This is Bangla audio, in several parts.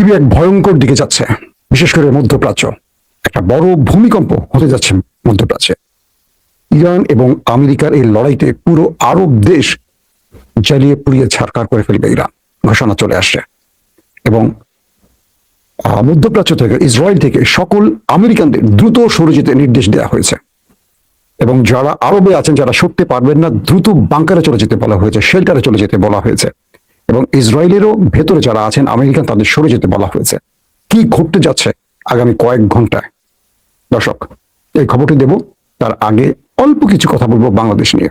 পৃথিবী এক ভয়ঙ্কর দিকে যাচ্ছে, বিশেষ করে মধ্যপ্রাচ্য। একটা বড় ভূমিকম্প হতে যাচ্ছে মধ্যপ্রাচ্যে। ইরান এবং আমেরিকার এই লড়াইতে পুরো আরব দেশ জ্বালিয়ে পুড়িয়ে ছারখার করে ফেলবে ইরান ঘোষণা চলে আসছে। এবং মধ্যপ্রাচ্য থেকে, ইসরায়েল থেকে সকল আমেরিকানদের দ্রুত সরে যেতে নির্দেশ দেওয়া হয়েছে। এবং যারা আরবে আছেন, যারা সরতে পারবেন না, দ্রুত বাংকারে চলে যেতে বলা হয়েছে, শেল্টারে চলে যেতে বলা হয়েছে। এবং ইসরায়েলেরও ভেতরে যারা আছেন আমেরিকান, তাদের সরে যেতে বলা হয়েছে। কি ঘটতে যাচ্ছে আগামী কয়েক ঘন্টায়, দর্শক এই খবরটি দেব। তার আগে অল্প কিছু কথা বলবো বাংলাদেশ নিয়ে।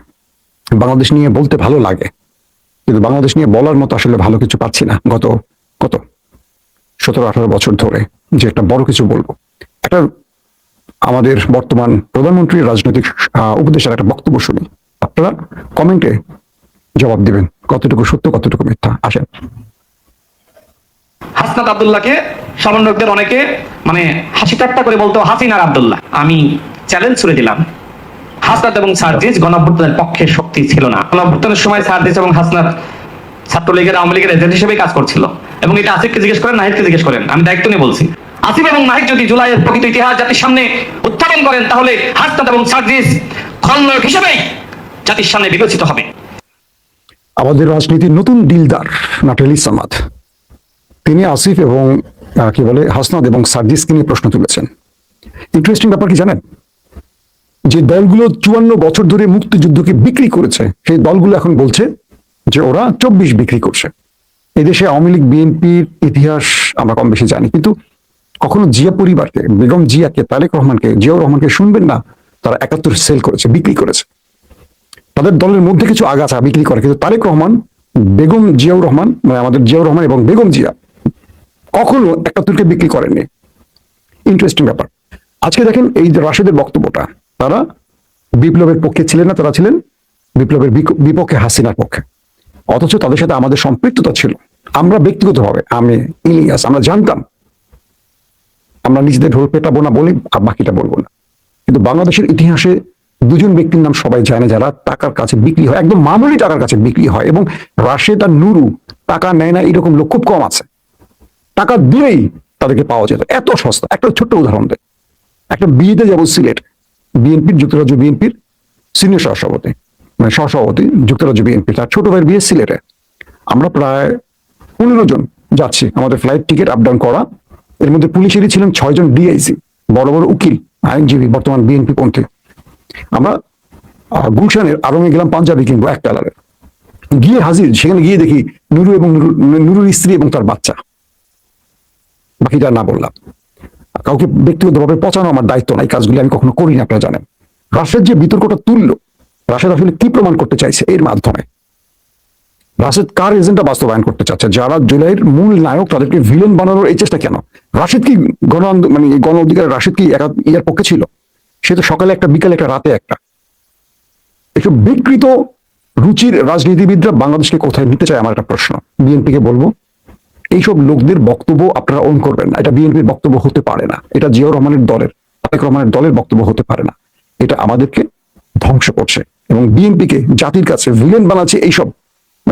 বাংলাদেশ নিয়ে বলতে ভালো লাগে, কিন্তু বাংলাদেশ নিয়ে বলার মতো আসলে ভালো কিছু পাচ্ছি না। গত 17-18 বছর ধরে যে একটা বড় কিছু বলবো, একটা আমাদের বর্তমান প্রধানমন্ত্রীর রাজনৈতিক উপদেষ্টার একটা বক্তব্য শুনি। আপনারা কমেন্টে জবাব দিবেন কতটুকু সত্য কতটুকু মিথ্যা। আসেন। হাসনাত আব্দুল্লাহকে সমন্বয়কদের অনেকে হাসি ঠাট্টা করে বলতো হাসিনার আব্দুল্লাহ। আমি চ্যালেঞ্জ ছুড়ে দিলাম, হাসনাত এবং সার্জিস গণঅভ্যুত্থানের পক্ষে শক্তি ছিল না। গণঅভ্যুত্থানের সময় সার্জিস এবং হাসনাত ছাত্রলীগের, আওয়ামী লীগের এজেন্ট হিসেবে কাজ করছিল। এবং এটা আসিফকে জিজ্ঞেস করেন, নাহিদকে জিজ্ঞেস করেন, আমি দায়িত্ব নিয়ে বলছি। আসিফ এবং নাহিদ যদি জুলাইয়ের প্রকৃত ইতিহাস জাতির সামনে উত্থাপন করেন, তাহলে হাসনাত এবং সার্জিস খলনায়ক হিসেবেই জাতির সামনে বিবেচিত হবে। আমাদের রাজনীতির নতুন দিলদার নাটালি সামাদ, তিনি আসিফ এবং কি বলে হাসনাত এবং সার্জিসকে নিয়ে প্রশ্ন তুলেছেন। ইন্টারেস্টিং ব্যাপার কি জানেন, যে দলগুলো 54 বছর ধরে মুক্তিযুদ্ধকে বিক্রি করেছে, সেই দলগুলো এখন বলছে যে ওরা 24 বিক্রি করছে। এদেশে আওয়ামী লীগ বিএনপির ইতিহাস আমরা কম বেশি জানি, কিন্তু কখনো জিয়া পরিবারকে, বেগম জিয়াকে, তারেক রহমানকে, জিয়াউর রহমানকে শুনবেন না তারা 71 সেল করেছে, বিক্রি করেছে। তাদের দলের মধ্যে কিছু আগাছা বিক্রি করে, কিন্তু তারেক রহমান, বেগম জিয়াউর রহমান, আমাদের জিয়াউর রহমান এবং বেগম জিয়া কখনো 71কে বিক্রি করেননি। ইন্টারেস্টিং ব্যাপার। আজকে দেখেন এই যে রাশেদের বক্তব্যটা, তারা বিপ্লবের পক্ষে ছিলেন না, তারা ছিলেন বিপ্লবের বিপক্ষে, হাসিনার পক্ষে। অথচ তাদের সাথে আমাদের সম্পৃক্ততা ছিল। আমরা ব্যক্তিগতভাবে, আমি, ইলিয়াস, আমরা জানতাম। আমরা নিজেদের ঢোল পেটাবো না বলে বাকিটা বলবো না। কিন্তু বাংলাদেশের ইতিহাসে দুজন ব্যক্তির নাম সবাই জানে, যারা টাকার কাছে বিক্রি হয়, একদম মামুলি টাকার কাছে বিক্রি হয়। এবং রাশেদ আর নুরু টাকা নেয় না, এরকম লোক খুব কম আছে। টাকা দিলেই তাদেরকে পাওয়া যেত, এত সস্তা। একটা ছোট্ট উদাহরণ দেয়, একটা বিয়েতে যাবো সিলেট, বিএনপির, যুক্তরাজ্য বিএনপির সিনিয়র সহসভাপতি, সহসভাপতি যুক্তরাজ্য বিএনপি, তার ছোট ভাইয়ের বিয়ে সিলেটে। আমরা প্রায় 15 জন যাচ্ছি, আমাদের ফ্লাইট টিকিট আপ ডাউন করা। এর মধ্যে পুলিশেরই ছিলেন 6 জন ডিআইসি, বড় বড় উকিল, আইনজীবী, বর্তমান বিএনপি পন্থী। আমরা গুলশানের আরঙে গেলাম পাঞ্জাবি কিনবো এক কালারের, গিয়ে হাজির। সেখানে গিয়ে দেখি নুরু এবং নুরুর স্ত্রী এবং তার বাচ্চা। বাকিটা না বললাম, কাউকে ব্যক্তিগতভাবে পচানো আমার দায়িত্ব না, এই কাজগুলি আমি কখনো করি না, আপনারা জানেন। রাশেদ যে বিতর্কটা তুললো, রাশেদ আসলে কি প্রমাণ করতে চাইছে এর মাধ্যমে? রাশেদ কার এজেন্ডা বাস্তবায়ন করতে চাচ্ছে? যারা জুলাইয়ের মূল নায়ক তাদেরকে ভিলেন বানানোর এই চেষ্টা কেন? রাশেদ কি গণ অধিকারের, রাশেদ কি ইয়ার পক্ষে ছিল? সে তো সকালে একটা, বিকালে একটা, রাতে একটা। একটু বিকৃত রুচির রাজনীতিবিদরা বাংলাদেশকে কোথায় নিতে চায়, আমার একটা প্রশ্ন। বিএনপিকে বলবো, এইসব লোকদের বক্তব্য আপনারা অন করবেন না। এটা বিএনপির বক্তব্য হতে পারে না, এটা জিয়াউর রহমানের দলের, তারেক রহমানের দলের বক্তব্য হতে পারে না। এটা আমাদেরকে ধ্বংস করছে এবং বিএনপিকে জাতির কাছে ভিলেন বানাচ্ছে এইসব,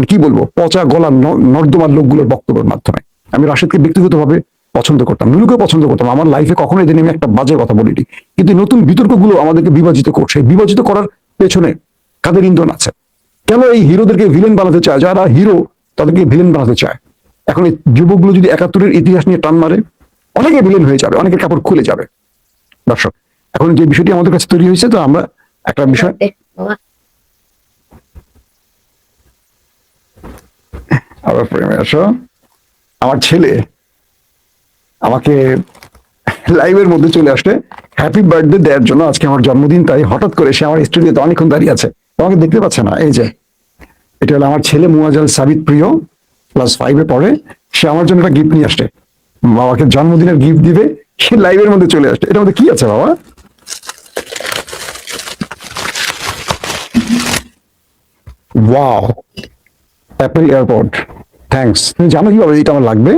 কি বলবো, পচা গলা নর্দমার লোকগুলোর বক্তব্যের মাধ্যমে। আমি রাশেদকে ব্যক্তিগতভাবে পছন্দ করতাম, নুরুকেও পছন্দ করতাম, আমার লাইফে কখনো এদিন আমি একটা বাজে কথা বলিনি। কিন্তু নতুন বিতর্কগুলো আমাদেরকে বিভাজিত করছে। বিভাজিত করার পেছনে কাদের ইন্ধন আছে? কেন এই হিরোদেরকে ভিলেন বানাতে চায়? যারা হিরো তাদেরকে ভিলেন বানাতে চায়। এখন এই যুবকগুলো যদি 71-এর ইতিহাস নিয়ে টান মারে, অনেকে ভিলেন হয়ে যাবে, অনেকের কাপড় খুলে যাবে। দর্শক, এখন যে বিষয়টি আমাদের কাছে তৈরি হয়েছে, তো আমরা একটা বিষয়, আবার প্রেমে আসো। আমার ছেলে আমাকে লাইভের মধ্যে চলে আসলে হ্যাপি বার্থডে দেওয়ার জন্য, আজকে আমার জন্মদিন, তাই হঠাৎ করে সে আমার স্টুডিওতে অনেকক্ষণ দাঁড়িয়ে আছে। আমাকে দেখতে পাচ্ছে না, এই যে এটা হলো আমার ছেলে মুয়াজ্জল সাবিত প্রিয়, ক্লাস 5-এ পড়ে। সে আমার জন্য একটা গিফট নিয়ে আসছে, বাবাকে জন্মদিনের গিফট দিবে, সে লাইভের মধ্যে চলে আসছে। এটার মধ্যে কি আছে বাবা? Wow, Apple AirPod, thanks. তুমি জানো কি বাবা এটা আমার লাগবে?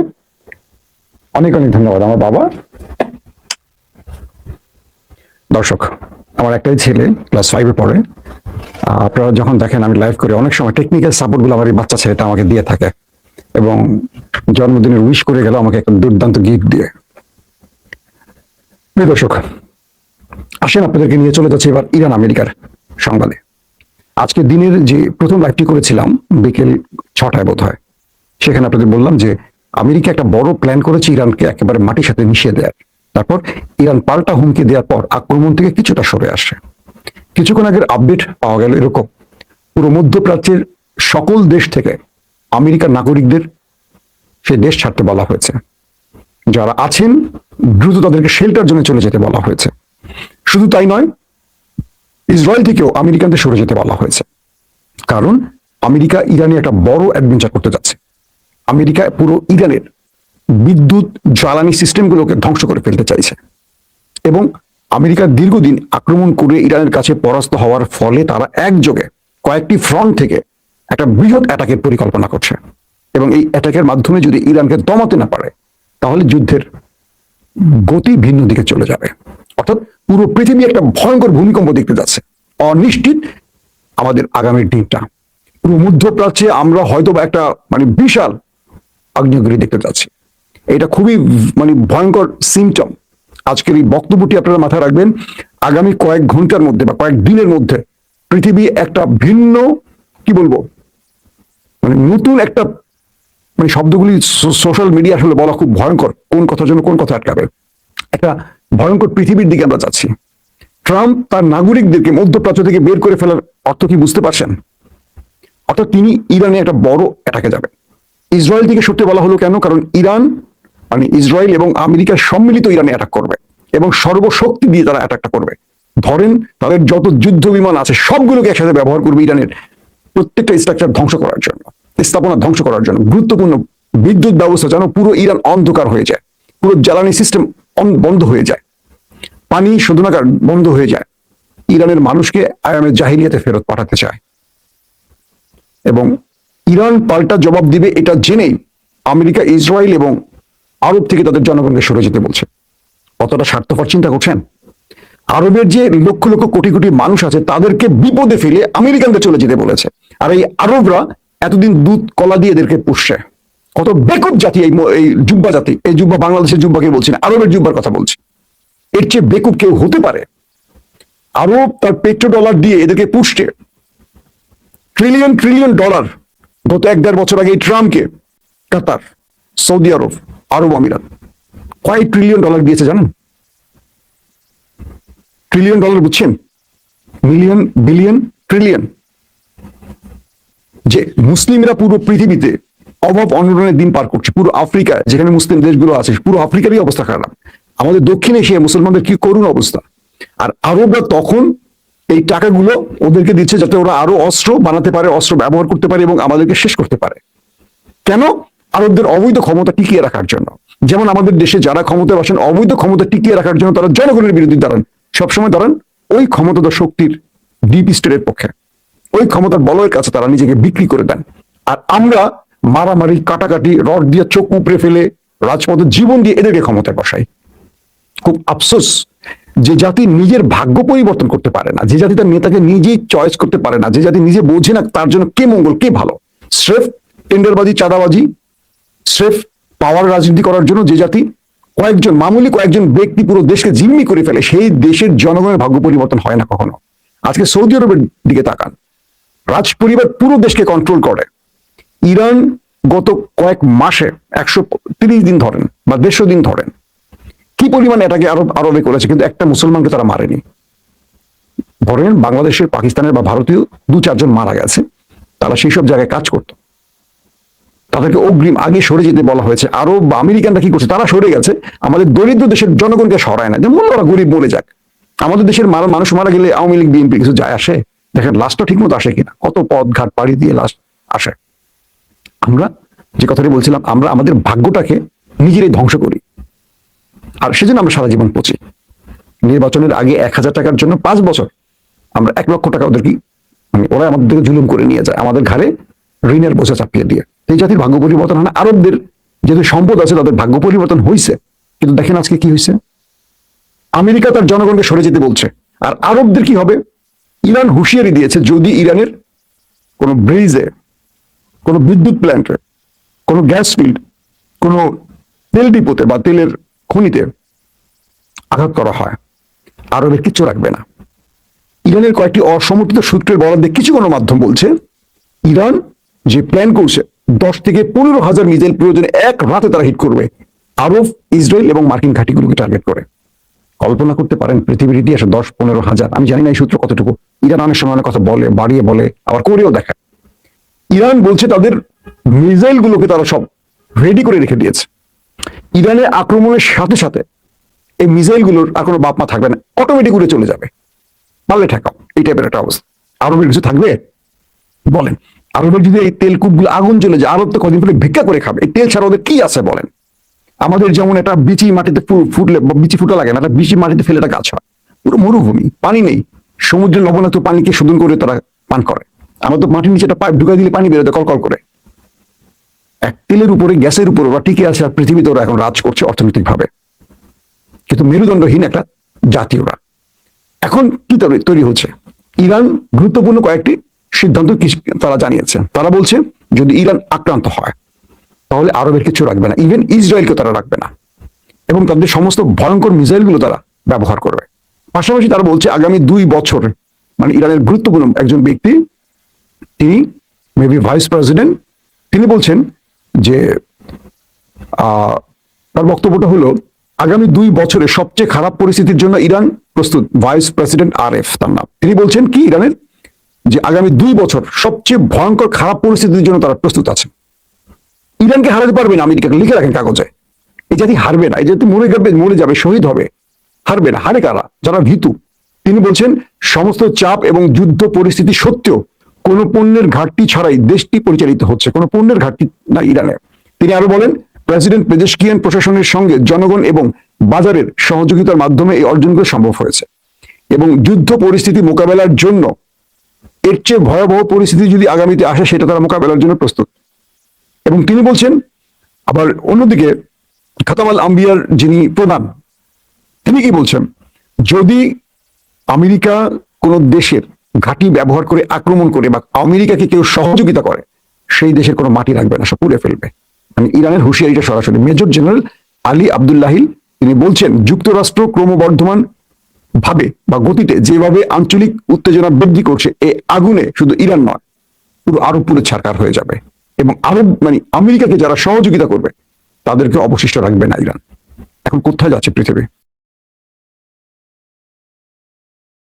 অনেক অনেক ধন্যবাদ আমার বাবা। দর্শক, আমার একটাই ছেলে, ক্লাস 5-এ পড়ে। আপনারা যখন দেখেন আমি লাইভ করে, অনেক সময় টেকনিক্যাল সাপোর্ট গুলো আমার এই বাচ্চা ছেলেটা আমাকে দিয়ে থাকে। এবং জন্মদিনের উইশ করে গেল আমাকে একটা দুর্দান্ত গিফট দিয়ে। প্রিয় দর্শক, আসেন আপনাদেরকে নিয়ে চলে যাচ্ছে এবার ইরান আমেরিকার সংবাদে। আজকে দিনের যে প্রথম লাইভটি করেছিলাম বিকেল 6টায় বোধ হয়, সেখানে আপনাদের বললাম যে আমেরিকা একটা বড় প্ল্যান করেছে ইরানকে একেবারে মাটির সাথে মিশিয়ে দেওয়ার। তারপর ইরান পাল্টা হুমকি দেওয়ার পর আক্রমণ থেকে কিছুটা সরে আসে। কিছুক্ষণ আগের আপডেট পাওয়া গেল এরকম, পুরো মধ্যপ্রাচ্যের সকল দেশ থেকে আমেরিকার নাগরিকদের সে দেশ ছাড়তে বলা হয়েছে। যারা আছেন দ্রুত তাদেরকে শেল্টার জন্য চলে যেতে বলা হয়েছে। শুধু তাই নয়, ইসরায়েল থেকেও আমেরিকানদের সরে যেতে বলা হয়েছে, কারণ আমেরিকা ইরানে একটা বড় অ্যাডভেঞ্চার করতে যাচ্ছে। আমেরিকা পুরো ইরানের বিদ্যুৎ জ্বালানি সিস্টেমগুলোকে ধ্বংস করে ফেলতে চাইছে এবং আমেরিকা দীর্ঘদিন আক্রমণ করে ইরানের কাছে পরাস্ত হওয়ার ফলে তারা একযোগে কয়েকটি ফ্রন্ট থেকে একটা বৃহৎ অ্যাটাকের পরিকল্পনা করছে এবং এই অ্যাটাকের মাধ্যমে যদি ইরানকে দমাতে না পারে তাহলে যুদ্ধের গতি ভিন্ন দিকে চলে যাবে। অর্থাৎ পুরো পৃথিবী একটা ভয়ঙ্কর ভূমিকম্প দেখতে যাচ্ছে। অনিশ্চিত আমাদের আগামীর দিনটা। পুরো মধ্যপ্রাচ্যে আমরা হয়তো বা একটা বিশাল আগ্নেয়গিরি দেখতে যাচ্ছি। এটা খুবই ভয়ঙ্কর সিমটম। আজকের এই বক্তব্যটি আপনারা মাথায় রাখবেন। আগামী কয়েক ঘন্টার মধ্যে বা কয়েক দিনের মধ্যে পৃথিবী একটা ভিন্ন নতুন একটা শব্দগুলি সোশ্যাল মিডিয়া আসলে বলা খুব ভয়ঙ্কর, কোন কথার জন্য কোন কথা আটকাবে। একটা ভয়ঙ্কর পৃথিবীর দিকে আমরা যাচ্ছি। ট্রাম্প তার নাগরিকদেরকে মধ্যপ্রাচ্য থেকে বের করে ফেলার অর্থ কি বুঝতে পারছেন? অর্থাৎ তিনি ইরানে একটা বড় অ্যাটাকে যাবেন। ইসরায়েল থেকে সরতে বলা হলো কেন? কারণ ইরান ইসরায়েল এবং আমেরিকার সম্মিলিত ইরানে অ্যাটাক করবে এবং সর্বশক্তি দিয়ে তারা অ্যাটাকটা করবে। ধরেন তাদের যত যুদ্ধ বিমান আছে সবগুলোকে একসাথে ব্যবহার করবে ইরানের প্রত্যেকটা স্ট্রাকচার ধ্বংস করার জন্য, স্থাপনা ধ্বংস করার জন্য। গুরুত্বপূর্ণ বিদ্যুৎ ব্যবস্থা যেন পুরো ইরান অন্ধকার হয়ে যায়, পুরো জ্বালানি সিস্টেম বন্ধ হয়ে যায়, পানি শোধনাগার বন্ধ হয়ে যায়। ইরানের মানুষকে আয়ামে জাহিলিয়াতে ফেরত পাঠাতে চায় এবং ইরান পাল্টা জবাব দিবে এটা জেনেই আমেরিকা, ইসরায়েল এবং আরব থেকে তাদের জনগণকে সরে যেতে বলছে। কতটা স্বার্থপর চিন্তা করছেন? আরবের যে লক্ষ লক্ষ কোটি কোটি মানুষ আছে তাদেরকে বিপদে ফেলে আমেরিকানদের চলে যেতে বলেছে। আর এই আরবরা এতদিন দুধ কলা দিয়ে এদেরকে পুষছে। কত বেকুব জাতি এই জুব্বা জাতি। এই জুব্বা বাংলাদেশের জুব্বাকে বলছি না, আরবের জুব্বার কথা বলছি। এর চেয়ে বেকুব কেউ হতে পারে? আরব তার পেট্রো ডলার দিয়ে এদেরকে পুষছে। ট্রিলিয়ন ট্রিলিয়ন ডলার গত 1-1.5 বছর আগে ট্রাম্পকে কাতার, সৌদি আরব, আরব আমিরাত কয়েক ট্রিলিয়ন ডলার দিয়েছে জানেন? ট্রিলিয়ন ডলার বুঝছেন? Million, billion, trillion. যে মুসলিমরা পুরো পৃথিবীতে অভাব অনটনের দিন পার করছে। পুরো আফ্রিকা যেখানে মুসলিম দেশগুলো আছে পুরো আফ্রিকারই অবস্থা খারাপ। আমাদের দক্ষিণ এশিয়ায় মুসলমানদের কি করুণ অবস্থা। আর আরবরা তখন এই টাকাগুলো ওদেরকে দিচ্ছে যাতে ওরা আরো অস্ত্র বানাতে পারে, অস্ত্র ব্যবহার করতে পারে এবং আমাদেরকে শেষ করতে পারে। কেন? আরবদের অবৈধ ক্ষমতা টিকিয়ে রাখার জন্য। যেমন আমাদের দেশে যারা ক্ষমতায় বসেন অবৈধ ক্ষমতা টিকিয়ে রাখার জন্য তারা জনগণের বিরুদ্ধে দাঁড়ান, সবসময় দাঁড়ান ওই ক্ষমতাধর শক্তির ডিপ স্টেটের পক্ষে। ওই ক্ষমতার বলয়ের কাছে তারা নিজেকে বিক্রি করে দেন। আর আমরা মারামারি, কাটাকাটি, রড দিয়ে চোখ উপড়ে ফেলে রাজপথে জীবন দিয়ে এদেরকে ক্ষমতায় বসাই। খুব আফসোস যে জাতি নিজের ভাগ্য পরিবর্তন করতে পারে না, যে জাতি তার নেতাকে নিজেই চয়েস করতে পারে না, যে জাতি নিজে বোঝে না তার জন্য কে মঙ্গল কে ভালো, স্রেফ টেন্ডারবাজি, চাঁদাবাজি, স্রেফ পাওয়ার রাজনীতি করার জন্য যে জাতি মামুলি কয়েকজন ব্যক্তি পুরো দেশকে জিম্মি করে ফেলে, সেই দেশের জনগণের ভাগ্য পরিবর্তন হয় না কখনো। আজকে সৌদি আরবের দিকে তাকান, রাজ পরিবার পুরো দেশকে কন্ট্রোল করে। ইরান গত কয়েক মাসে 130 দিন ধরেন বা 150 দিন ধরেন কি পরিমাণে এটাকে আরবে করেছে, কিন্তু একটা মুসলমানকে তারা মারেনি। ধরেন বাংলাদেশের, পাকিস্তানের বা ভারতীয় 2-4 জন মারা গেছে, তারা সেই সব জায়গায় কাজ করত, তাদেরকে অগ্রিম আগে সরে যেতে বলা হয়েছে। আরব বা আমেরিকানরা কি করছে, তারা সরে গেছে, আমাদের দরিদ্র দেশের জনগণকে সরায় না। যেমন ওরা গরিব মরে যাক, আমাদের দেশের মানুষ মারা গেলে আওয়ামী লীগ বিএনপি কিছু যায় আসে? দেখেন লাশটা ঠিক মতো আসে কিনা, কত পথ ঘাট পাড়ি দিয়ে লাশ আসে। আমরা যে কথাটি বলছিলাম, আমরা আমাদের ভাগ্যটাকে নিজেরাই ধ্বংস করি, আর সেজন্য আমরা সারা জীবন পচি। নির্বাচনের আগে 1000 টাকার জন্য 5 বছর আমরা 1 লক্ষ টাকা ওদেরকে ওরা আমাদেরকে জুলুম করে নিয়ে যায়, আমাদের ঘাড়ে ঋণের বোঝা চাপিয়ে দিয়ে। এই জাতির ভাগ্য পরিবর্তন হয় না। আরবদের যেহেতু সম্পদ আছে তাদের ভাগ্য পরিবর্তন হয়েছে, কিন্তু দেখেন আজকে কি হয়েছে। আমেরিকা তার জনগণকে সরে যেতে বলছে, আর আরবদের কি হবে? ইরান হুঁশিয়ারি দিয়েছে যদি ইরানের কোন ব্রিজে, কোন বিদ্যুৎ প্ল্যান্টে কোনো গ্যাস ফিল্ড, কোনো তেল ডিপোতে বা তেলের খনিতে আঘাত করা হয়, আরবের কিচ্ছু রাখবে না। ইরানের কয়েকটি অসমর্থিত সূত্রের বরাদ্দে কিছু গণমাধ্যম বলছে ইরান যে প্ল্যান করছে 10 থেকে 15 হাজার মিসাইল প্রয়োজনে এক রাতে তারা হিট করবে আরব, ইসরায়েল এবং মার্কিন ঘাঁটিগুলোকে টার্গেট করে। কল্পনা করতে পারেন পৃথিবীর ইতিহাসে 10-15 হাজার, আমি জানি না এই সূত্র কতটুকু, ইরান অনেক সময় অনেক কথা বলে, বাড়িয়ে বলে, আবার করেও দেখায়। ইরান বলছে তাদের মিসাইল গুলোকে তারা সব রেডি করে রেখে দিয়েছে। ইরানের আক্রমণের সাথে সাথে এই মিসাইল গুলোর আর কোনো বাপ মা থাকবে না, অটোমেটিক উড়ে চলে যাবে, পারলে ঠেকাও, এই টাইপের একটা অবস্থা। আরবের কিছু থাকবে বলেন? আরবের যদি এই তেল কূপগুলো আগুন চলে যায়, আরব তো কদিন পরে ভিক্ষা করে খাবে। এই তেল ছাড়া ওদের কি আছে বলেন? আমাদের যেমন একটা বিচি মাটিতে ফুটলে, বিচি ফুটা লাগে না, একটা বিচি মাটিতে ফেলে একটা গাছ হয়, পুরো মরুভূমি, পানি নেই, সমুদ্রের লবণাক্ত পানিকে শোধন করে তারা পান করে। আমরা তো মাটির নিচে একটা পাইপ ঢুকাই দিলে পানি বেরোতে কলকল করে। এক তেলের উপরে, গ্যাসের উপরে ওরা টিকে আছে, আর পৃথিবীতে ওরা এখন রাজ করছে অর্থনৈতিক ভাবে, কিন্তু মেরুদণ্ডহীন একটা জাতি ওরা। এখন কি তৈরি হচ্ছে? ইরান গুরুত্বপূর্ণ কয়েকটি সিদ্ধান্ত তারা জানিয়েছে। তারা বলছে যদি ইরান আক্রান্ত হয় তাহলে আরবের কিছু রাখবে না, ইভেন ইসরায়েলকে তারা রাখবে না, এবং তাদের সমস্ত ভয়ঙ্কর মিসাইল গুলো তারা ব্যবহার করবে। পাশাপাশি তারা বলছে আগামী 2 বছর, মানে ইরানের গুরুত্বপূর্ণ একজন ব্যক্তি, তিনি মেবি ভাইস প্রেসিডেন্ট, তিনি বলছেন যে তার বক্তব্যটা হলো আগামী 2 বছরে সবচেয়ে খারাপ পরিস্থিতির জন্য ইরান প্রস্তুত। ভাইস প্রেসিডেন্ট আরএফ তার নাম। তিনি বলছেন কি ইরানের যে আগামী 2 বছর সবচেয়ে ভয়ঙ্কর খারাপ পরিস্থিতির জন্য তারা প্রস্তুত আছে। ইরানকে হারাতে পারবে না আমেরিকাকে, লিখে রাখেন কাগজে। এই জাতি হারবে না, এই জাতি মরে যাবে, শহীদ হবে, হারবে না। হারে কারা? যারা ভীতু। তিনি বলছেন সমস্ত চাপ এবং যুদ্ধ পরিস্থিতি সত্ত্বেও কোন পণ্যের ঘাটতি ছাড়াই দেশটি পরিচালিত হচ্ছে, কোন পণ্যের ঘাটতি না ইরানে। তিনি আরো বলেন প্রেসিডেন্ট পেজেশকিয়ান প্রশাসনের সঙ্গে জনগণ এবং বাজারের সহযোগিতার মাধ্যমে এই অর্জনগুলো সম্ভব হয়েছে, এবং যুদ্ধ পরিস্থিতি মোকাবেলার জন্য এর চেয়ে ভয়াবহ পরিস্থিতি যদি আগামীতে আসে সেটা তারা মোকাবেলার জন্য প্রস্তুত। এবং তিনি বলছেন আবার অন্যদিকে খাতাম আল আম্বিয়ার যিনি প্রধান, তিনি কি বলছেন, যদি আমেরিকা কোন দেশের ঘাঁটি ব্যবহার করে আক্রমণ করে বা আমেরিকাকে কেউ সহযোগিতা করে, সেই দেশের কোনো মাটি রাখবে না, সব পুড়ে ফেলবে। মানে ইরানের হুঁশিয়ারিটা সরাসরি। মেজর জেনারেল আলী আব্দুল্লাহিল তিনি বলছেন যুক্তরাষ্ট্র ক্রমবর্ধমান ভাবে বা গতিতে যেভাবে আঞ্চলিক উত্তেজনা বৃদ্ধি করছে, এই আগুনে শুধু ইরান নয়, পুরো আরব পুরো ছারকার হয়ে যাবে, এবং আরব মানে আমেরিকাকে যারা সহযোগিতা করবে তাদেরকে অবশিষ্ট রাখবে না ইরান। এখন কোথায় যাচ্ছে পৃথিবী?